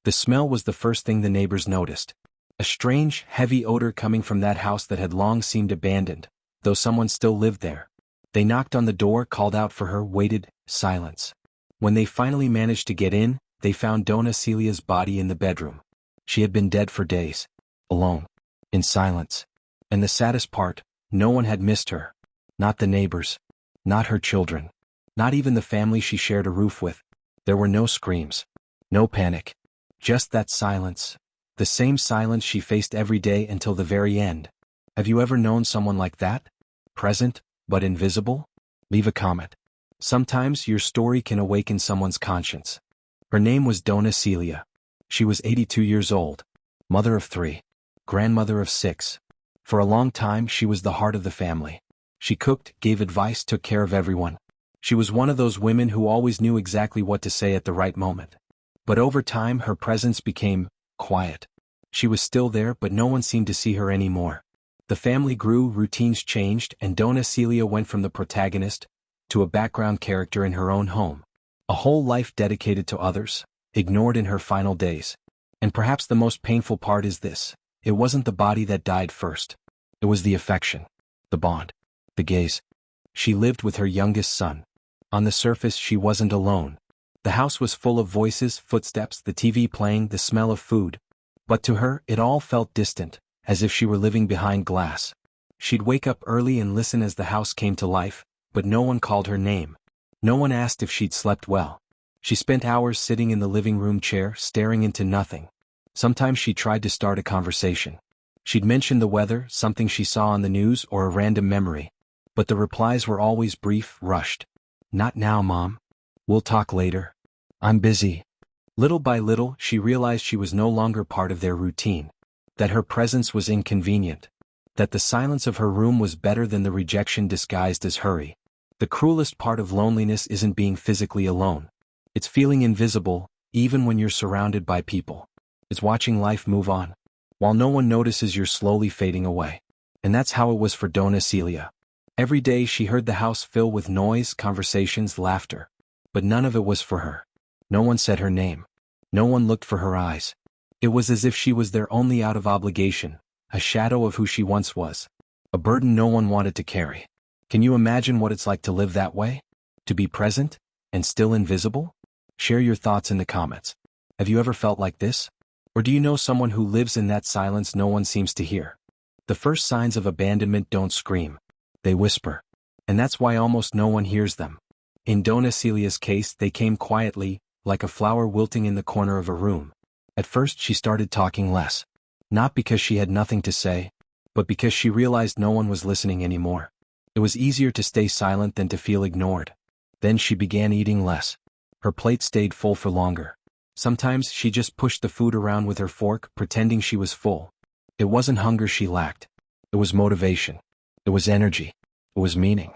The smell was the first thing the neighbors noticed. A strange, heavy odor coming from that house that had long seemed abandoned, though someone still lived there. They knocked on the door, called out for her, waited, silence. When they finally managed to get in, they found Dona Celia's body in the bedroom. She had been dead for days. Alone. In silence. And the saddest part, no one had missed her. Not the neighbors. Not her children. Not even the family she shared a roof with. There were no screams. No panic. Just that silence. The same silence she faced every day until the very end. Have you ever known someone like that? Present, but invisible? Leave a comment. Sometimes your story can awaken someone's conscience. Her name was Dona Celia. She was 82 years old. Mother of 3. Grandmother of 6. For a long time she was the heart of the family. She cooked, gave advice, took care of everyone. She was one of those women who always knew exactly what to say at the right moment. But over time her presence became quiet. She was still there, but no one seemed to see her anymore. The family grew, routines changed, and Dona Celia went from the protagonist to a background character in her own home. A whole life dedicated to others, ignored in her final days. And perhaps the most painful part is this: it wasn't the body that died first. It was the affection, the bond, the gaze. She lived with her youngest son. On the surface she wasn't alone. The house was full of voices, footsteps, the TV playing, the smell of food. But to her, it all felt distant, as if she were living behind glass. She'd wake up early and listen as the house came to life, but no one called her name. No one asked if she'd slept well. She spent hours sitting in the living room chair, staring into nothing. Sometimes she tried to start a conversation. She'd mention the weather, something she saw on the news, or a random memory. But the replies were always brief, rushed. "Not now, Mom. We'll talk later. I'm busy." Little by little, she realized she was no longer part of their routine. That her presence was inconvenient. That the silence of her room was better than the rejection disguised as hurry. The cruelest part of loneliness isn't being physically alone. It's feeling invisible, even when you're surrounded by people. It's watching life move on, while no one notices you're slowly fading away. And that's how it was for Dona Celia. Every day she heard the house fill with noise, conversations, laughter. But none of it was for her. No one said her name. No one looked for her eyes. It was as if she was there only out of obligation, a shadow of who she once was. A burden no one wanted to carry. Can you imagine what it's like to live that way? To be present, and still invisible? Share your thoughts in the comments. Have you ever felt like this? Or do you know someone who lives in that silence no one seems to hear? The first signs of abandonment don't scream. They whisper. And that's why almost no one hears them. In Dona Celia's case, they came quietly, like a flower wilting in the corner of a room. At first she started talking less. Not because she had nothing to say, but because she realized no one was listening anymore. It was easier to stay silent than to feel ignored. Then she began eating less. Her plate stayed full for longer. Sometimes she just pushed the food around with her fork, pretending she was full. It wasn't hunger she lacked. It was motivation. It was energy. It was meaning.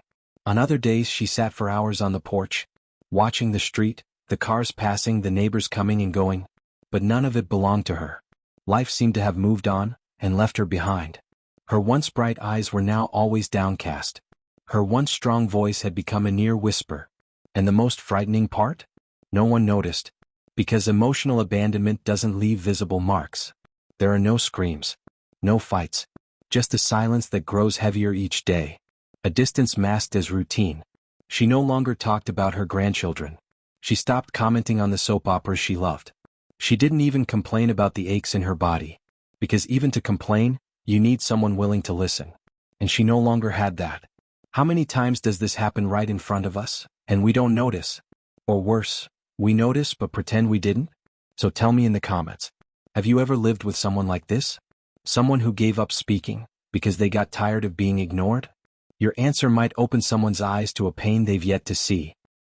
On other days she sat for hours on the porch, watching the street, the cars passing, the neighbors coming and going. But none of it belonged to her. Life seemed to have moved on, and left her behind. Her once bright eyes were now always downcast. Her once strong voice had become a near whisper. And the most frightening part? No one noticed. Because emotional abandonment doesn't leave visible marks. There are no screams. No fights. Just a silence that grows heavier each day. A distance masked as routine. She no longer talked about her grandchildren. She stopped commenting on the soap operas she loved. She didn't even complain about the aches in her body. Because even to complain, you need someone willing to listen. And she no longer had that. How many times does this happen right in front of us, and we don't notice? Or worse, we notice but pretend we didn't? So tell me in the comments. Have you ever lived with someone like this? Someone who gave up speaking because they got tired of being ignored? Your answer might open someone's eyes to a pain they've yet to see.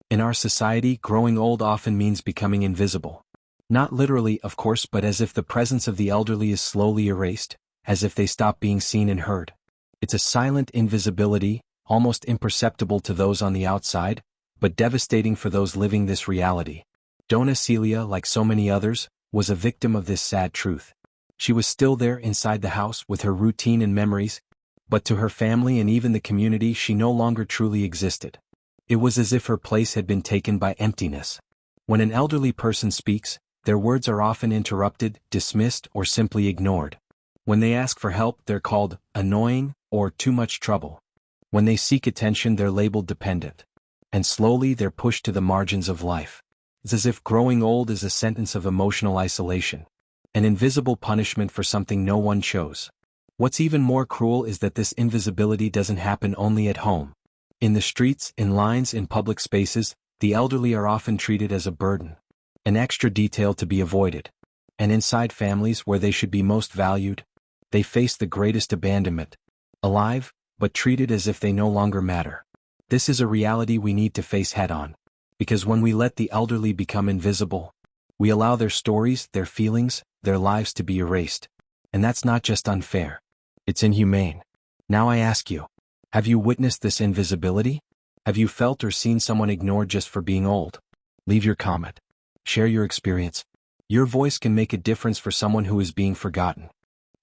In our society, growing old often means becoming invisible. Not literally, of course, but as if the presence of the elderly is slowly erased, as if they stop being seen and heard. It's a silent invisibility, almost imperceptible to those on the outside, but devastating for those living this reality. Dona Celia, like so many others, was a victim of this sad truth. She was still there inside the house with her routine and memories, but to her family and even the community she no longer truly existed. It was as if her place had been taken by emptiness. When an elderly person speaks, Their words are often interrupted, dismissed, or simply ignored. When they ask for help, they're called annoying or too much trouble. When they seek attention, they're labeled dependent. And slowly they're pushed to the margins of life. It's as if growing old is a sentence of emotional isolation, an invisible punishment for something no one chose. What's even more cruel is that this invisibility doesn't happen only at home. In the streets, in lines, in public spaces, the elderly are often treated as a burden, an extra detail to be avoided. And inside families where they should be most valued, they face the greatest abandonment. Alive, but treated as if they no longer matter. This is a reality we need to face head-on. Because when we let the elderly become invisible, we allow their stories, their feelings, their lives to be erased. And that's not just unfair. It's inhumane. Now I ask you, have you witnessed this invisibility? Have you felt or seen someone ignored just for being old? Leave your comment. Share your experience. Your voice can make a difference for someone who is being forgotten.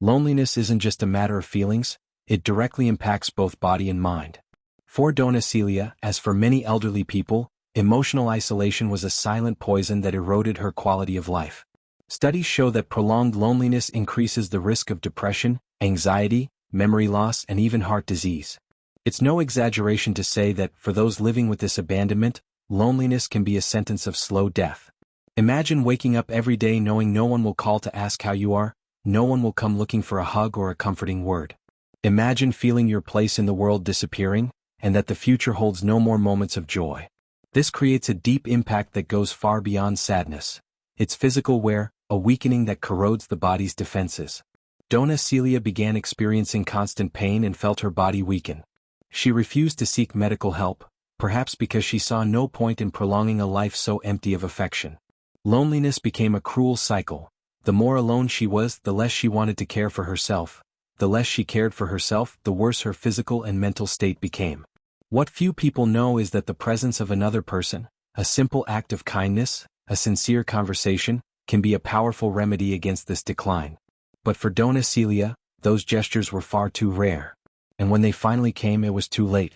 Loneliness isn't just a matter of feelings, it directly impacts both body and mind. For Donna Celia, as for many elderly people, emotional isolation was a silent poison that eroded her quality of life. Studies show that prolonged loneliness increases the risk of depression, anxiety, memory loss, and even heart disease. It's no exaggeration to say that, for those living with this abandonment, loneliness can be a sentence of slow death. Imagine waking up every day knowing no one will call to ask how you are, no one will come looking for a hug or a comforting word. Imagine feeling your place in the world disappearing, and that the future holds no more moments of joy. This creates a deep impact that goes far beyond sadness. It's physical wear, a weakening that corrodes the body's defenses. Donna Celia began experiencing constant pain and felt her body weaken. She refused to seek medical help, perhaps because she saw no point in prolonging a life so empty of affection. Loneliness became a cruel cycle. The more alone she was, the less she wanted to care for herself. The less she cared for herself, the worse her physical and mental state became. What few people know is that the presence of another person, a simple act of kindness, a sincere conversation, can be a powerful remedy against this decline. But for Donna Celia, those gestures were far too rare. And when they finally came, it was too late.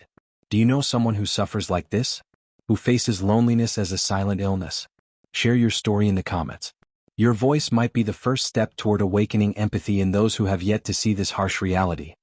Do you know someone who suffers like this? Who faces loneliness as a silent illness? Share your story in the comments. Your voice might be the first step toward awakening empathy in those who have yet to see this harsh reality.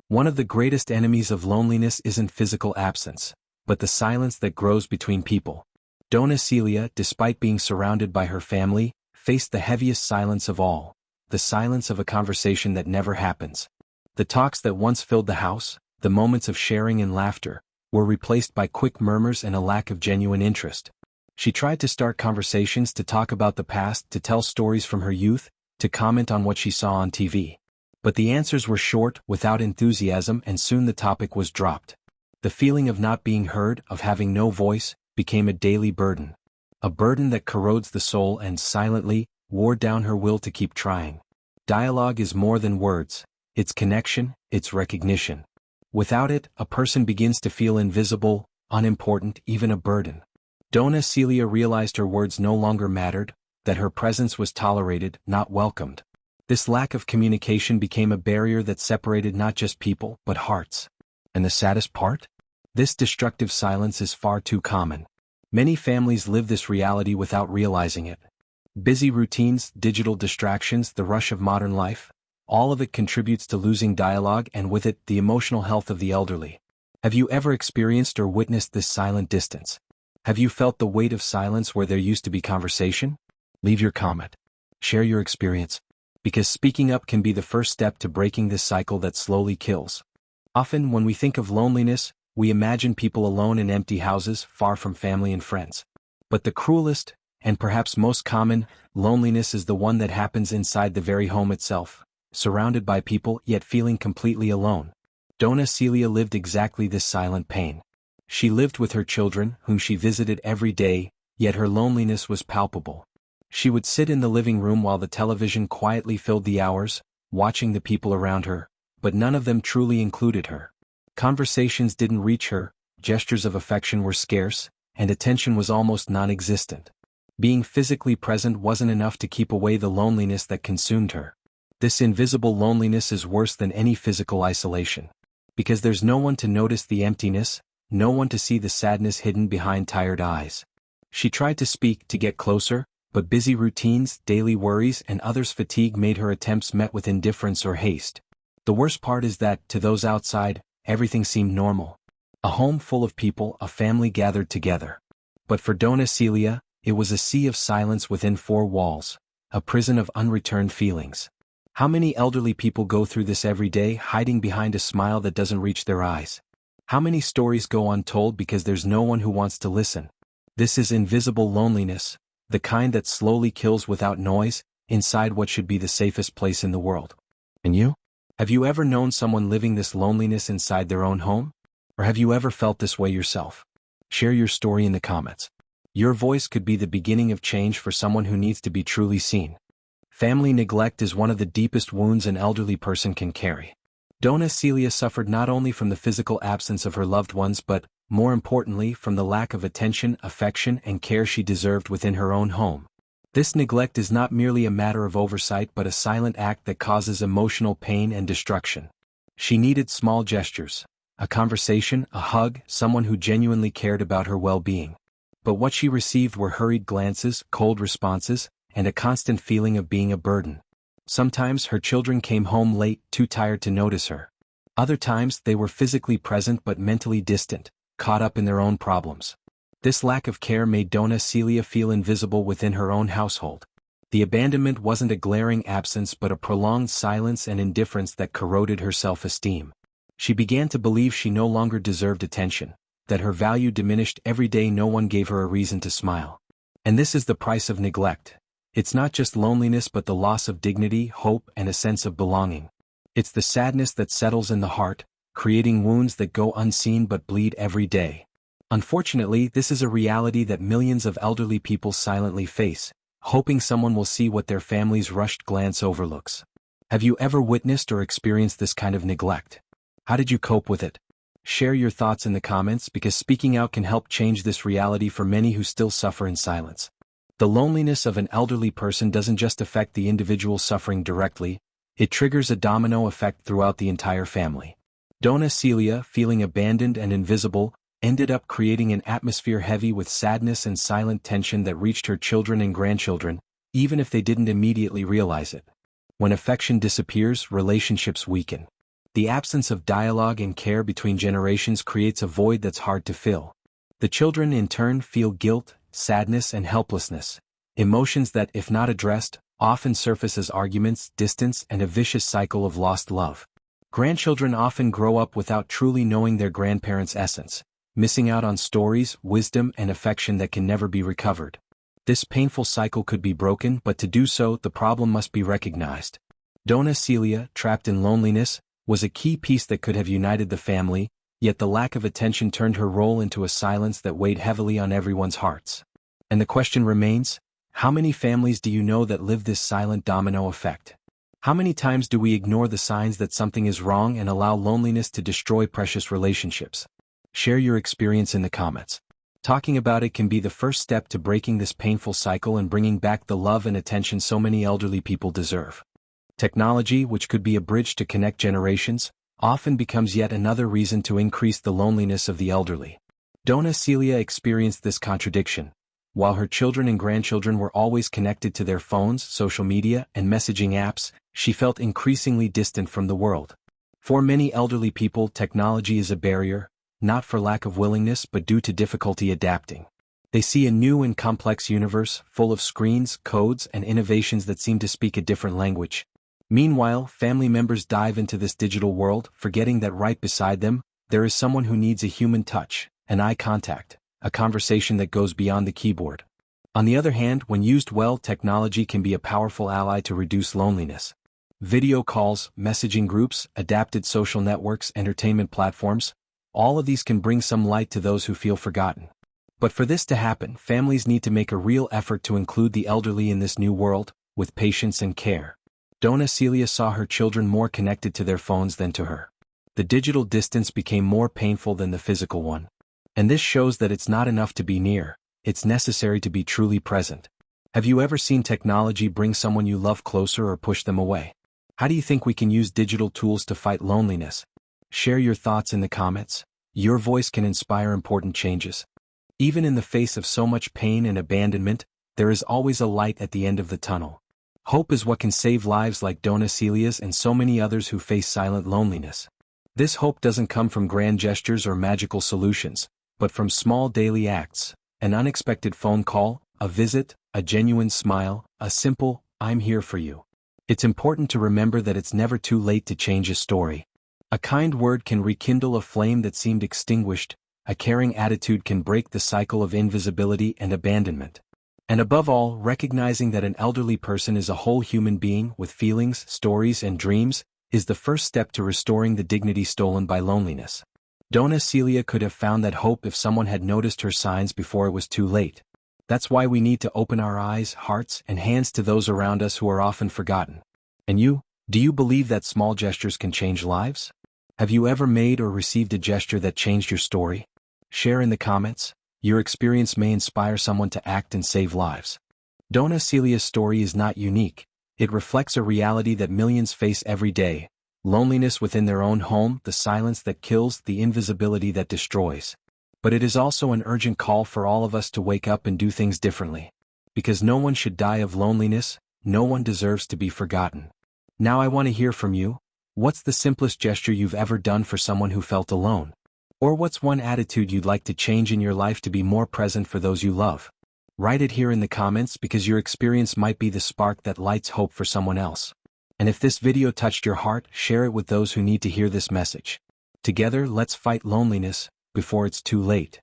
One of the greatest enemies of loneliness isn't physical absence, but the silence that grows between people. Donna Celia, despite being surrounded by her family, faced the heaviest silence of all, the silence of a conversation that never happens. The talks that once filled the house, the moments of sharing and laughter, were replaced by quick murmurs and a lack of genuine interest. She tried to start conversations, to talk about the past, to tell stories from her youth, to comment on what she saw on TV. But the answers were short, without enthusiasm, and soon the topic was dropped. The feeling of not being heard, of having no voice, became a daily burden. A burden that corrodes the soul and, silently, wore down her will to keep trying. Dialogue is more than words. It's connection, it's recognition. Without it, a person begins to feel invisible, unimportant, even a burden. Donna Celia realized her words no longer mattered, that her presence was tolerated, not welcomed. This lack of communication became a barrier that separated not just people, but hearts. And the saddest part? This destructive silence is far too common. Many families live this reality without realizing it. Busy routines, digital distractions, the rush of modern life, all of it contributes to losing dialogue and with it, the emotional health of the elderly. Have you ever experienced or witnessed this silent distance? Have you felt the weight of silence where there used to be conversation? Leave your comment. Share your experience. Because speaking up can be the first step to breaking this cycle that slowly kills. Often, when we think of loneliness, we imagine people alone in empty houses, far from family and friends. But the cruelest, and perhaps most common, loneliness is the one that happens inside the very home itself, surrounded by people yet feeling completely alone. Donna Celia lived exactly this silent pain. She lived with her children, whom she visited every day, yet her loneliness was palpable. She would sit in the living room while the television quietly filled the hours, watching the people around her, but none of them truly included her. Conversations didn't reach her, gestures of affection were scarce, and attention was almost non-existent. Being physically present wasn't enough to keep away the loneliness that consumed her. This invisible loneliness is worse than any physical isolation. Because there's no one to notice the emptiness, no one to see the sadness hidden behind tired eyes. She tried to speak, to get closer, But busy routines, daily worries, and others' fatigue made her attempts met with indifference or haste. The worst part is that, to those outside, everything seemed normal. A home full of people, a family gathered together. But for Dona Celia, it was a sea of silence within four walls, a prison of unreturned feelings. How many elderly people go through this every day, hiding behind a smile that doesn't reach their eyes? How many stories go untold because there's no one who wants to listen? This is invisible loneliness, the kind that slowly kills without noise, inside what should be the safest place in the world. And you? Have you ever known someone living this loneliness inside their own home? Or have you ever felt this way yourself? Share your story in the comments. Your voice could be the beginning of change for someone who needs to be truly seen. Family neglect is one of the deepest wounds an elderly person can carry. Dona Celia suffered not only from the physical absence of her loved ones but, more importantly, from the lack of attention, affection, and care she deserved within her own home. This neglect is not merely a matter of oversight but a silent act that causes emotional pain and destruction. She needed small gestures, a conversation, a hug, someone who genuinely cared about her well-being. But what she received were hurried glances, cold responses, and a constant feeling of being a burden. Sometimes her children came home late, too tired to notice her. Other times they were physically present but mentally distant, caught up in their own problems. This lack of care made Dona Celia feel invisible within her own household. The abandonment wasn't a glaring absence but a prolonged silence and indifference that corroded her self-esteem. She began to believe she no longer deserved attention, that her value diminished every day no one gave her a reason to smile. And this is the price of neglect. It's not just loneliness but the loss of dignity, hope, and a sense of belonging. It's the sadness that settles in the heart, creating wounds that go unseen but bleed every day. Unfortunately, this is a reality that millions of elderly people silently face, hoping someone will see what their family's rushed glance overlooks. Have you ever witnessed or experienced this kind of neglect? How did you cope with it? Share your thoughts in the comments because speaking out can help change this reality for many who still suffer in silence. The loneliness of an elderly person doesn't just affect the individual suffering directly, it triggers a domino effect throughout the entire family. Dona Celia, feeling abandoned and invisible, ended up creating an atmosphere heavy with sadness and silent tension that reached her children and grandchildren, even if they didn't immediately realize it. When affection disappears, relationships weaken. The absence of dialogue and care between generations creates a void that's hard to fill. The children in turn feel guilt, sadness, and helplessness, emotions that, if not addressed, often surface as arguments, distance, and a vicious cycle of lost love. Grandchildren often grow up without truly knowing their grandparents' essence, missing out on stories, wisdom, and affection that can never be recovered. This painful cycle could be broken, but to do so, the problem must be recognized. Dona Celia, trapped in loneliness, was a key piece that could have united the family, yet the lack of attention turned her role into a silence that weighed heavily on everyone's hearts. And the question remains, how many families do you know that live this silent domino effect? How many times do we ignore the signs that something is wrong and allow loneliness to destroy precious relationships? Share your experience in the comments. Talking about it can be the first step to breaking this painful cycle and bringing back the love and attention so many elderly people deserve. Technology, which could be a bridge to connect generations, often becomes yet another reason to increase the loneliness of the elderly. Dona Celia experienced this contradiction. While her children and grandchildren were always connected to their phones, social media, and messaging apps, she felt increasingly distant from the world. For many elderly people, technology is a barrier, not for lack of willingness but due to difficulty adapting. They see a new and complex universe, full of screens, codes, and innovations that seem to speak a different language. Meanwhile, family members dive into this digital world, forgetting that right beside them, there is someone who needs a human touch, an eye contact, a conversation that goes beyond the keyboard. On the other hand, when used well, technology can be a powerful ally to reduce loneliness. Video calls, messaging groups, adapted social networks, entertainment platforms, all of these can bring some light to those who feel forgotten. But for this to happen, families need to make a real effort to include the elderly in this new world, with patience and care. Dona Celia saw her children more connected to their phones than to her. The digital distance became more painful than the physical one. And this shows that it's not enough to be near, it's necessary to be truly present. Have you ever seen technology bring someone you love closer or push them away? How do you think we can use digital tools to fight loneliness? Share your thoughts in the comments. Your voice can inspire important changes. Even in the face of so much pain and abandonment, there is always a light at the end of the tunnel. Hope is what can save lives like Dona Celia's and so many others who face silent loneliness. This hope doesn't come from grand gestures or magical solutions, but from small daily acts: an unexpected phone call, a visit, a genuine smile, a simple, "I'm here for you." It's important to remember that it's never too late to change a story. A kind word can rekindle a flame that seemed extinguished, a caring attitude can break the cycle of invisibility and abandonment. And above all, recognizing that an elderly person is a whole human being with feelings, stories, and dreams, is the first step to restoring the dignity stolen by loneliness. Dona Celia could have found that hope if someone had noticed her signs before it was too late. That's why we need to open our eyes, hearts, and hands to those around us who are often forgotten. And you, do you believe that small gestures can change lives? Have you ever made or received a gesture that changed your story? Share in the comments. Your experience may inspire someone to act and save lives. Dona Celia's story is not unique. It reflects a reality that millions face every day: loneliness within their own home, the silence that kills, the invisibility that destroys. But it is also an urgent call for all of us to wake up and do things differently. Because no one should die of loneliness, no one deserves to be forgotten. Now I want to hear from you. What's the simplest gesture you've ever done for someone who felt alone? Or what's one attitude you'd like to change in your life to be more present for those you love? Write it here in the comments, because your experience might be the spark that lights hope for someone else. And if this video touched your heart, share it with those who need to hear this message. Together, let's fight loneliness before it's too late.